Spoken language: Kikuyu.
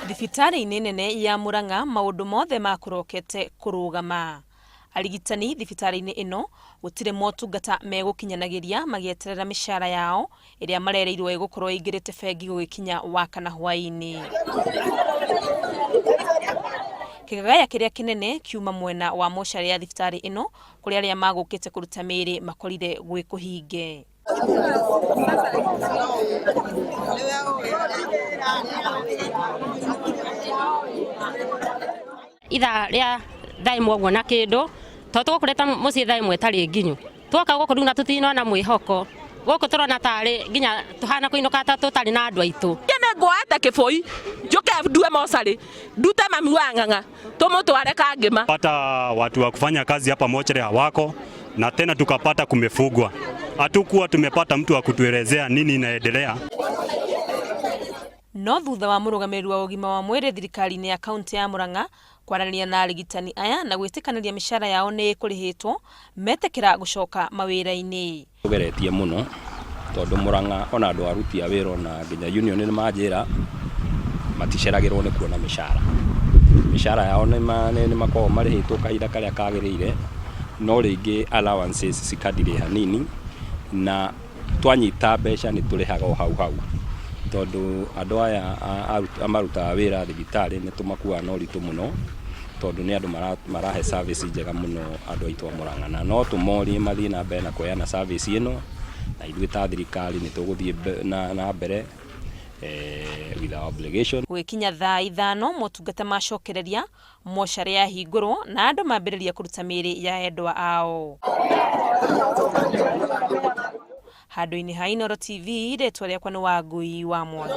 Thibitarĩ-inĩ nene ya Murang'a maũndũ mothe makurokete kurugama. Arigitani thibitarĩ-inĩ ĩno gũtirĩ motungata megũkinyanagĩria magĩeterera mĩcara yao ĩrĩa marereirwo ĩgũkorwo ĩingĩrĩte bengi gũgĩkinya wakana hwaĩ-inĩ. Kĩgagaya kĩrĩa kĩnene kiuma mwena wa mocarĩ ya thibitarĩ ĩno kũrĩ arĩa magũkĩte kũruta mĩĩrĩ makorire gwĩ kũhinge. Itha rĩa thaa ĩmwe ũguo na kĩndũ tũgũkũrĩta mũciĩ thaa ĩmwe tarĩ nginyu twoka gũkũ rĩu na tũtinona mwĩhoko gũkũ tũrona tarĩ nginya tũhana kũinũka ta tũtarĩ na andũ aitũ. Kene ngwate kĩbũi njuke ndue mocarĩ ndute mami wa ng'ang'a tumutware Kangĩma. Pata watu wa kufanya kazi hapa mochari hawako na tena tukapata kumefugwa. Hatukuwa tumepata mtu wa kutuelezea nini inaendelea. No thutha wa mũrũgamĩrĩri wa ũgima wa mwĩrĩ thirikari-inĩ ya kaunti ya Murang'a kwaranĩria na arigitani aya na gwĩtĩkanĩria mĩcara yao nĩ ĩkũrĩhĩtwo metĩkĩra gũcoka mawĩra-inĩ. Tugeretie mũno tondũ Murang'a ona andũ aruti a wĩra na nginya union nĩ manjĩra maticeragĩrwo nĩ kuona mĩcara. Mĩcara yao nĩ makoragwo marĩhĩtwo kahinda karĩa kagĩrĩire no rĩngĩ allowances cikathiĩ hanini na twanyita mbeca nĩ tũrĩhaga hau tondũ andũ aya amarutaga wĩra thibitarĩ nĩ tũmakuaga na ũritũ mũno tondũ nĩ andũ marahe service njega mũno andũ aitũ a Murang'a na no tũmorie mathiĩ na mbere na kũheana service ĩno na ithuĩ ta thirikari nĩ tũgũthiĩ na mbere with our obligation. Gũkinya thaa 5 motungata macokereria mocarĩ ya hingũrwo na andũ mambĩrĩria kũruta mĩĩrĩ ya endwa ao. Handũ-inĩ ha Inooro TV rĩtwa rĩakwa nĩ Wangui wa Mwangi.